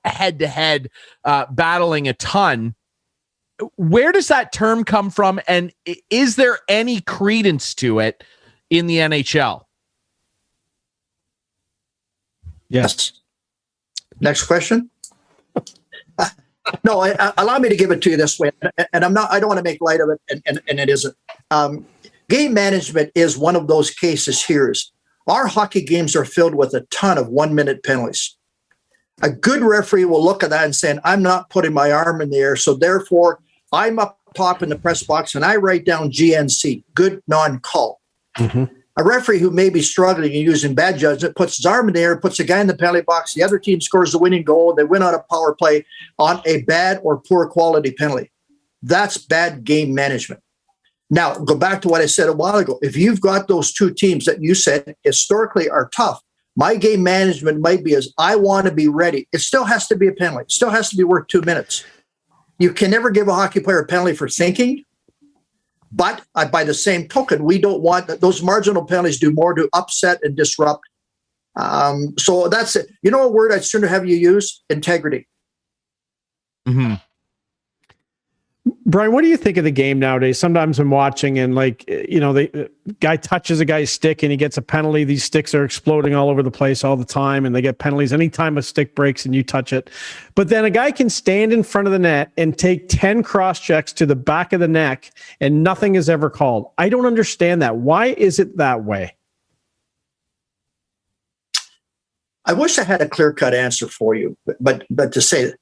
head-to-head battling a ton. Where does that term come from, and is there any credence to it in the NHL? Yes. Next question. No, allow me to give it to you this way, and I don't want to make light of it, and it isn't. Game management is one of those cases here. Our hockey games are filled with a ton of 1-minute penalties. A good referee will look at that and say, I'm not putting my arm in the air, so therefore I'm up top in the press box and I write down GNC, good non-call. Mm-hmm. A referee who may be struggling and using bad judgment puts his arm in the air, puts a guy in the penalty box, the other team scores the winning goal, they win on a power play on a bad or poor quality penalty. That's bad game management. Now, go back to what I said a while ago. If you've got those two teams that you said historically are tough, my game management might be as I want to be ready. It still has to be a penalty. It still has to be worth 2 minutes. You can never give a hockey player a penalty for thinking, but by the same token, we don't want that. Those marginal penalties do more to upset and disrupt. So that's it. You know a word I'd sooner have you use? Integrity. Mm-hmm. Bryan, what do you think of the game nowadays? Sometimes I'm watching and the guy touches a guy's stick and he gets a penalty. These sticks are exploding all over the place all the time and they get penalties anytime a stick breaks and you touch it. But then a guy can stand in front of the net and take 10 cross checks to the back of the neck and nothing is ever called. I don't understand that. Why is it that way? I wish I had a clear-cut answer for you, but to say that,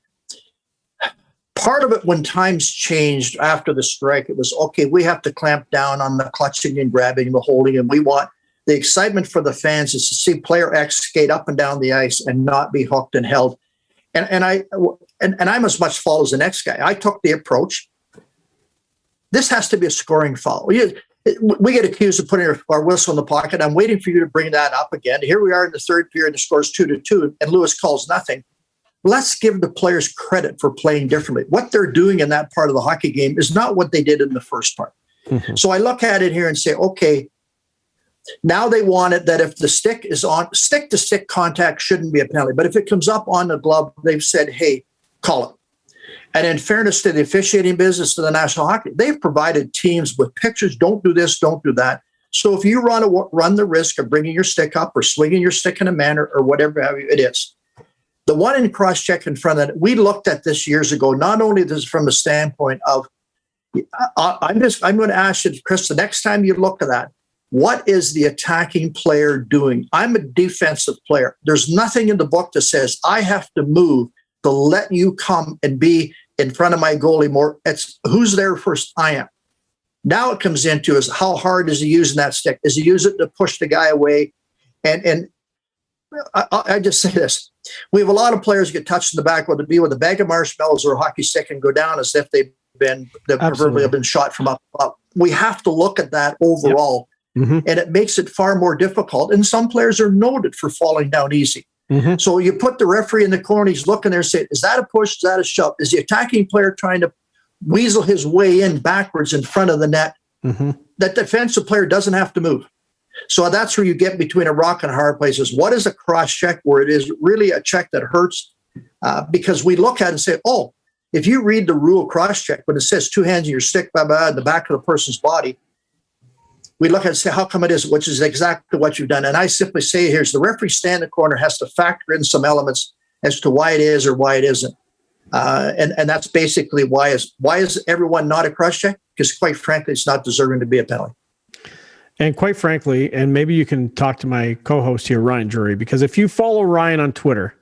part of it, when times changed after the strike, it was, okay, we have to clamp down on the clutching and grabbing and the holding, and we want the excitement for the fans is to see player X skate up and down the ice and not be hooked and held. And I'm as much fault as the next guy. I took the approach. This has to be a scoring foul. We get accused of putting our whistle in the pocket. I'm waiting for you to bring that up again. Here we are in the third period, the score's 2-2, and Lewis calls nothing. Let's give the players credit for playing differently. What they're doing in that part of the hockey game is not what they did in the first part. Mm-hmm. So I look at it here and say, okay, now they want it that if the stick is on, stick-to-stick contact shouldn't be a penalty. But if it comes up on the glove, they've said, hey, call it. And in fairness to the officiating business, to the National Hockey, they've provided teams with pictures, don't do this, don't do that. So if you run the risk of bringing your stick up or swinging your stick in a manner or whatever it is, the one in cross-check in front of it, we looked at this years ago, not only this from the standpoint of, I'm going to ask you, Kris, the next time you look at that, what is the attacking player doing? I'm a defensive player. There's nothing in the book that says I have to move to let you come and be in front of my goalie more. It's who's there first? I am. Now it comes into is how hard is he using that stick? Is he using it to push the guy away? And I just say this. We have a lot of players get touched in the back, whether it be with a bag of marshmallows or a hockey stick, and go down as if they've proverbially been shot from up. We have to look at that overall, and it makes it far more difficult. And some players are noted for falling down easy. Mm-hmm. So you put the referee in the corner, he's looking there and saying, is that a push? Is that a shove? Is the attacking player trying to weasel his way in backwards in front of the net? Mm-hmm. That defensive player doesn't have to move. So that's where you get between a rock and a hard place is what is a cross check where it is really a check that hurts because we look at it and say, oh, if you read the rule cross-check, when it says 2 hands in your stick, in the back of the person's body, we look at it and say, how come it is, which is exactly what you've done. And I simply say, here's the referee stand in the corner has to factor in some elements as to why it is or why it isn't. And that's basically why is everyone not a cross-check? Because quite frankly, it's not deserving to be a penalty. And quite frankly, and maybe you can talk to my co-host here, Ryan Drury, because if you follow Ryan on Twitter,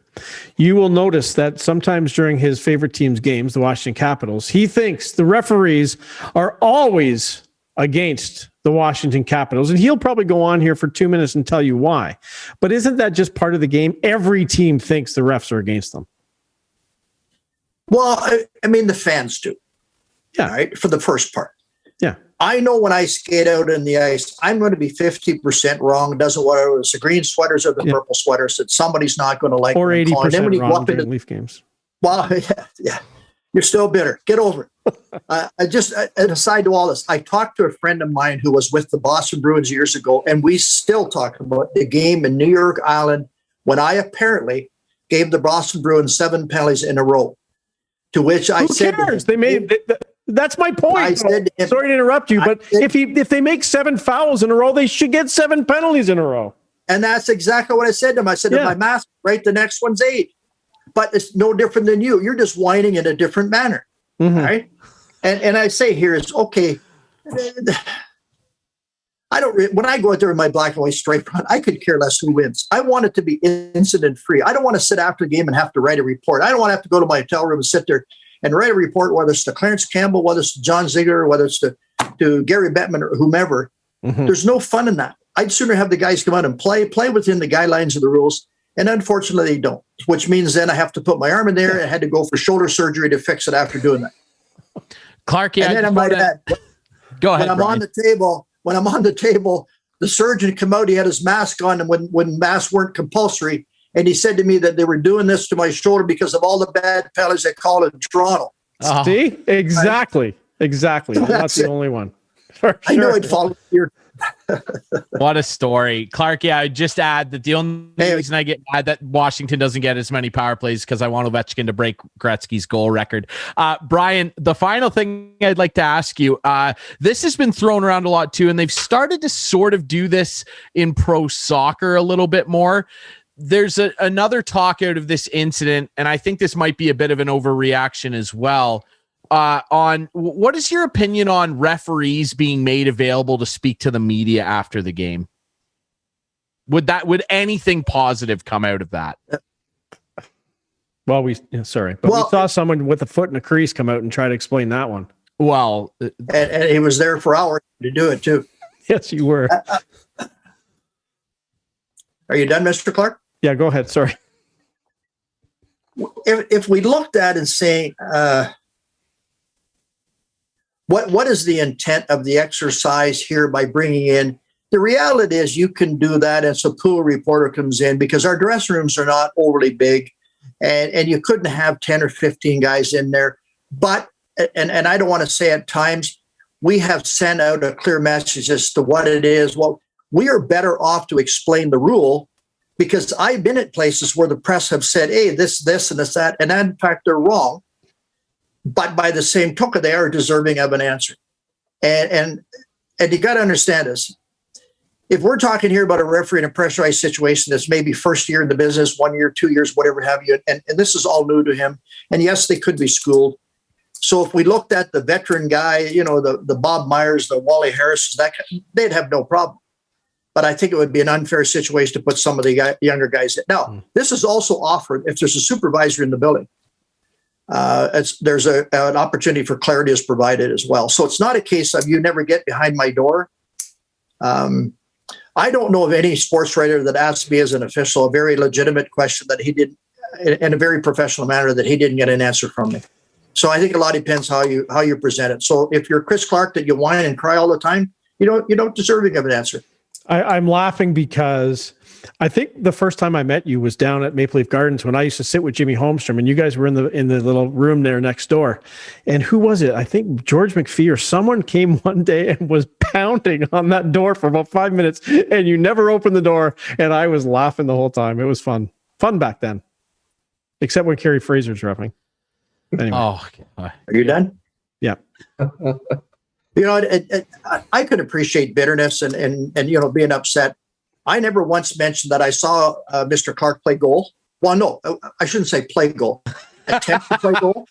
you will notice that sometimes during his favorite team's games, the Washington Capitals, he thinks the referees are always against the Washington Capitals. And he'll probably go on here for 2 minutes and tell you why. But isn't that just part of the game? Every team thinks the refs are against them. Well, I mean, the fans do. Yeah. Right? For the first part. Yeah. I know when I skate out in the ice, I'm going to be 50% wrong. Doesn't whether it's the green sweaters or the purple sweaters that somebody's not going to like. Or 80% wrong during Leaf games. Well, yeah. You're still bitter. Get over it. And aside to all this, I talked to a friend of mine who was with the Boston Bruins years ago, and we still talk about the game in New York Island when I apparently gave the Boston Bruins 7 penalties in a row. To which I said, "Who cares? They made." That's my point. I said, sorry to interrupt you, but if they make 7 fouls in a row, they should get 7 penalties in a row. And that's exactly what I said to him. I said, if my mask right, the next one's 8. But it's no different than you. You're just whining in a different manner. Mm-hmm. Right? And I say here is, okay, when I go out there in my black and white stripe run, I could care less who wins. I want it to be incident free. I don't want to sit after the game and have to write a report. I don't want to have to go to my hotel room and sit there and write a report, whether it's to Clarence Campbell, whether it's to John Ziegler, whether it's to Gary Bettman or whomever. Mm-hmm. There's no fun in that. I'd sooner have the guys come out and play within the guidelines of the rules. And unfortunately, they don't, which means then I have to put my arm in there. I had to go for shoulder surgery to fix it after doing that. Clarke, and then I might add, go ahead. When I'm on the table, the surgeon came out. He had his mask on, and when masks weren't compulsory, and he said to me that they were doing this to my shoulder because of all the bad penalties they called in Toronto. See, exactly. I'm not the only one. Sure. I know I'd follow here. What a story. Clarke, I just add that the only reason I get mad that Washington doesn't get as many power plays because I want Ovechkin to break Gretzky's goal record. Brian, the final thing I'd like to ask you, this has been thrown around a lot too, and they've started to sort of do this in pro soccer a little bit more. There's another talk out of this incident, and I think this might be a bit of an overreaction as well. On what is your opinion on referees being made available to speak to the media after the game? Would anything positive come out of that? Well, we saw someone with a foot in a crease come out and try to explain that one. Well, and he was there for hours to do it too. Yes, you were. Are you done, Mr. Clarke? Yeah, go ahead. Sorry. If we looked at and say, what is the intent of the exercise here by bringing in? The reality is you can do that as a pool reporter comes in because our dressing rooms are not overly big, and you couldn't have 10 or 15 guys in there. But, and I don't want to say at times, we have sent out a clear message as to what it is. Well, we are better off to explain the rule because I've been at places where the press have said, hey, this, and this, that, and in fact, they're wrong. But by the same token, they are deserving of an answer. And you got to understand this. If we're talking here about a referee in a pressurized situation that's maybe first year in the business, 1 year, 2 years, whatever have you, and this is all new to him, and yes, they could be schooled. So if we looked at the veteran guy, the Bob Myers, the Wally Harris, they'd have no problem. But I think it would be an unfair situation to put some of the younger guys in. Now, this is also offered if there's a supervisor in the building. There's an opportunity for clarity is provided as well. So it's not a case of you never get behind my door. I don't know of any sports writer that asked me as an official a very legitimate question that he didn't, in a very professional manner, that he didn't get an answer from me. So I think a lot depends how you present it. So if you're Chris Clarke that you whine and cry all the time, you don't deserving of an answer. I'm laughing because I think the first time I met you was down at Maple Leaf Gardens when I used to sit with Jimmy Holmstrom, and you guys were in the little room there next door. And who was it? I think George McPhee or someone came one day and was pounding on that door for about 5 minutes, and you never opened the door. And I was laughing the whole time. It was fun back then, except when Kerry Fraser's repping. Anyway. Oh, God. Are you done? Yeah. I could appreciate bitterness and being upset. I never once mentioned that I saw Mr. Clarke play goal. Well, no, I shouldn't say play goal. Attempt to play goal.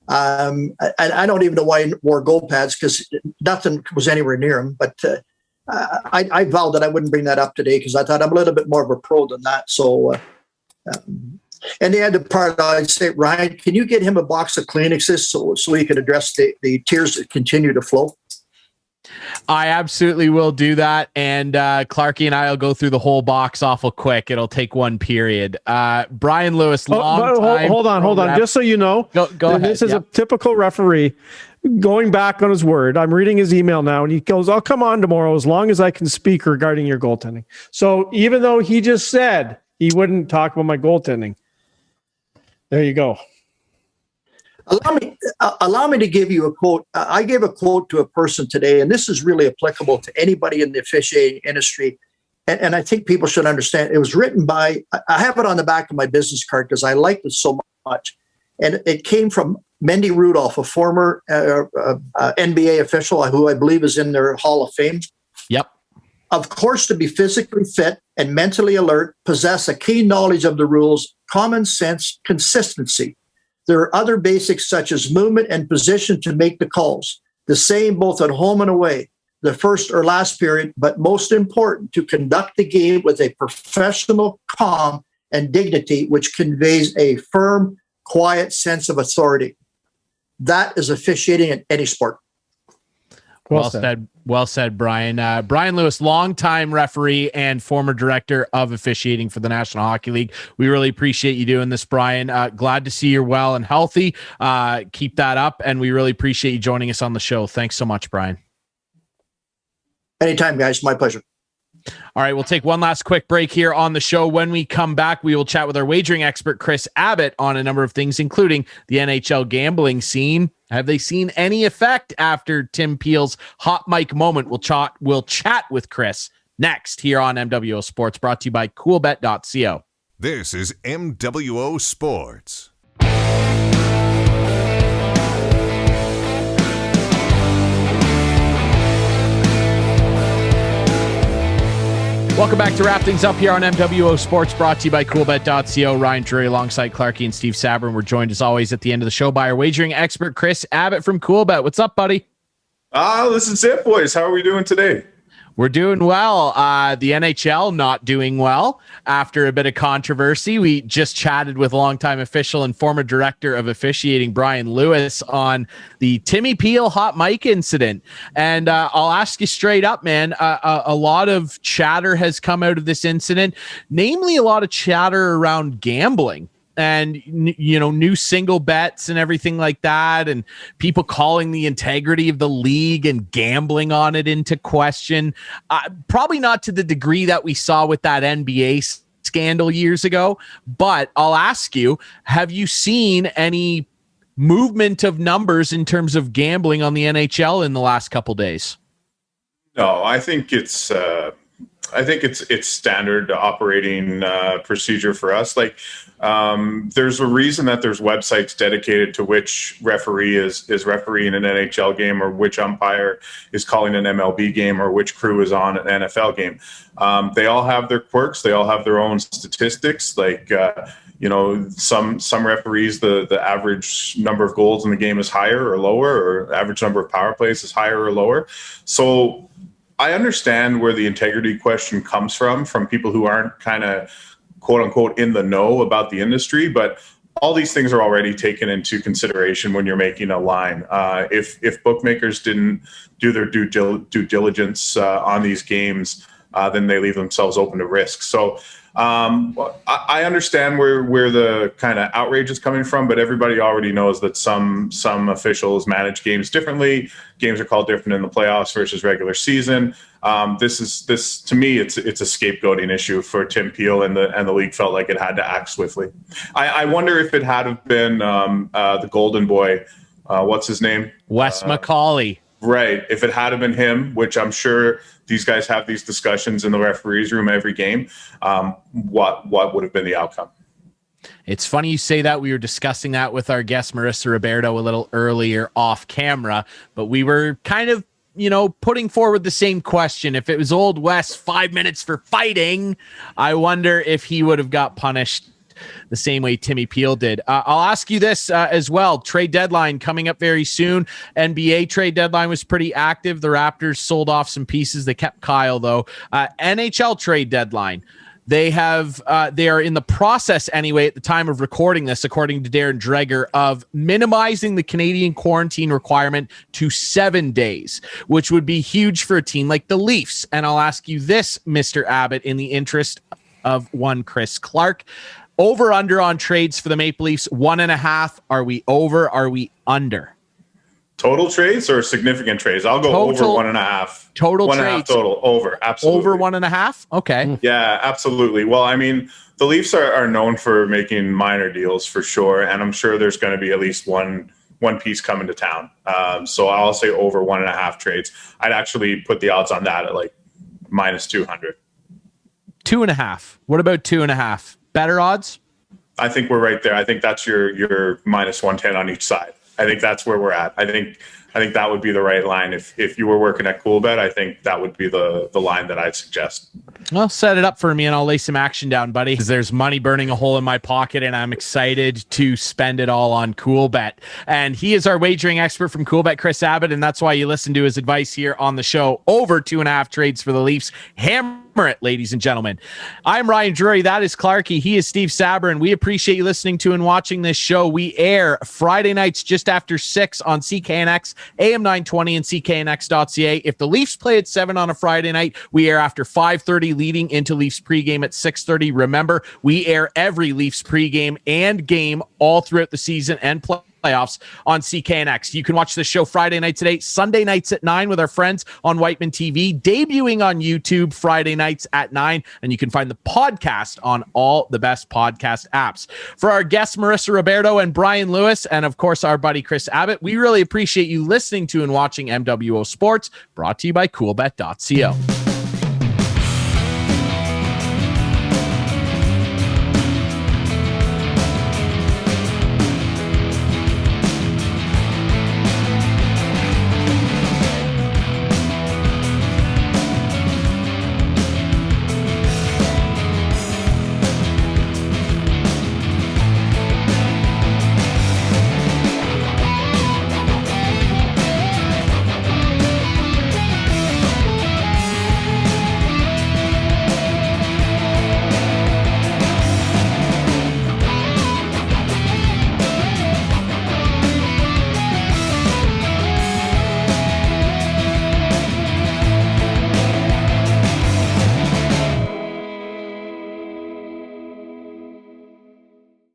I don't even know why he wore goal pads because nothing was anywhere near him. But I vowed that I wouldn't bring that up today because I thought I'm a little bit more of a pro than that. So, and the other part, I'd say, Ryan, can you get him a box of Kleenexes so he can address the tears that continue to flow? I absolutely will do that. And Clarke and I will go through the whole box awful quick. It'll take one period. Bryan Lewis, long time. Hold on. Just so you know, go ahead. This is a typical referee going back on his word. I'm reading his email now, and he goes, I'll come on tomorrow as long as I can speak regarding your goaltending. So even though he just said he wouldn't talk about my goaltending, there you go. Allow me to give you a quote. I gave a quote to a person today, and this is really applicable to anybody in the officiating industry. And I think people should understand. It was written by, I have it on the back of my business card because I liked it so much. And it came from Mendy Rudolph, a former NBA official who I believe is in their Hall of Fame. Yep. Of course, to be physically fit and mentally alert, possess a keen knowledge of the rules, common sense, consistency. There are other basics such as movement and position to make the calls, the same both at home and away, the first or last period, but most important, to conduct the game with a professional calm and dignity, which conveys a firm, quiet sense of authority. That is officiating in any sport. Well said. Well said, Bryan. Bryan Lewis, longtime referee and former director of officiating for the National Hockey League. We really appreciate you doing this, Bryan. Glad to see you're well and healthy. Keep that up, and we really appreciate you joining us on the show. Thanks so much, Bryan. Anytime, guys. My pleasure. All right, we'll take one last quick break here on the show. When we come back, we will chat with our wagering expert, Kris Abbott, on a number of things, including the NHL gambling scene. Have they seen any effect after Tim Peel's hot mic moment? We'll chat with Kris next here on MWO Sports, brought to you by coolbet.co. This is MWO Sports. Welcome back to Wrap Things Up here on MWO Sports, brought to you by coolbet.co. Ryan Drury alongside Clarke and Steve Sabourin. We're joined as always at the end of the show by our wagering expert, Kris Abbott from Coolbet. What's up, buddy? This is it, boys. How are we doing today? We're doing well. The NHL not doing well after a bit of controversy. We just chatted with longtime official and former director of officiating Bryan Lewis on the Timmy Peel hot mic incident. And I'll ask you straight up, man, a lot of chatter has come out of this incident, namely a lot of chatter around gambling. And, new single bets and everything like that, and people calling the integrity of the league and gambling on it into question. Probably not to the degree that we saw with that NBA scandal years ago, but I'll ask you, have you seen any movement of numbers in terms of gambling on the NHL in the last couple days? No, I think it's standard operating procedure for us. There's a reason that there's websites dedicated to which referee is refereeing an NHL game, or which umpire is calling an MLB game, or which crew is on an NFL game. They all have their quirks. They all have their own statistics. Some referees, the average number of goals in the game is higher or lower, or average number of power plays is higher or lower. So I understand where the integrity question comes from people who aren't kind of quote unquote in the know about the industry, but all these things are already taken into consideration when you're making a line. If bookmakers didn't do their due diligence on these games, then they leave themselves open to risk. So I understand where the kind of outrage is coming from, but everybody already knows that some officials manage games differently. Games are called different in the playoffs versus regular season. This to me, it's a scapegoating issue for Tim Peel, and the league felt like it had to act swiftly. I wonder if it had have been the Golden Boy, what's his name? Wes McCauley. Right. If it had have been him, which I'm sure these guys have these discussions in the referees room every game, what would have been the outcome? It's funny you say that. We were discussing that with our guest, Marissa Roberto, a little earlier off camera, but we were kind of, putting forward the same question. If it was Old West 5 minutes for fighting, I wonder if he would have got punished the same way Timmy Peel did. I'll ask you this as well. Trade deadline coming up very soon. NBA trade deadline was pretty active. The Raptors sold off some pieces. They kept Kyle, though. NHL trade deadline. They are in the process anyway at the time of recording this, according to Darren Dreger, of minimizing the Canadian quarantine requirement to 7 days, which would be huge for a team like the Leafs. And I'll ask you this, Mr. Abbott, in the interest of one Chris Clarke. Over under on trades for the Maple Leafs, 1.5. Are we over? Are we under? Total trades or significant trades? I'll go over 1.5. Total 1.5 trades. total. Over. Absolutely. Over 1.5? Okay. Yeah, absolutely. Well, I mean, the Leafs are known for making minor deals for sure. And I'm sure there's going to be at least one piece coming to town. So I'll say over 1.5 trades. I'd actually put the odds on that at like minus 200. 2.5. What about 2.5? Better odds? I think we're right there. I think that's your minus 110 on each side. I think that's where we're at. I think that would be the right line. If you were working at Coolbet, I think that would be the line that I'd suggest. Well, set it up for me and I'll lay some action down, buddy. There's money burning a hole in my pocket and I'm excited to spend it all on Coolbet. And he is our wagering expert from Coolbet, Chris Abbott, and that's why you listen to his advice here on the show. Over 2.5 trades for the Leafs. Hammer it, ladies and gentlemen. I'm Ryan Drury. That is Clarke. He is Steve Sabourin. We appreciate you listening to and watching this show. We air Friday nights just after 6 on CKNX, AM 920 and CKNX.ca. If the Leafs play at 7 on a Friday night, we air after 5:30, leading into Leafs pregame at 6:30. Remember, we air every Leafs pregame and game all throughout the season and playoffs on CKNX. You can watch the show Friday nights at 8, Sunday nights at 9 with our friends on Whiteman TV, debuting on YouTube Friday nights at 9, and you can find the podcast on all the best podcast apps. For our guests, Marissa Roberto and Bryan Lewis, and of course our buddy Chris Abbott, we really appreciate you listening to and watching MWO Sports, brought to you by Coolbet.co.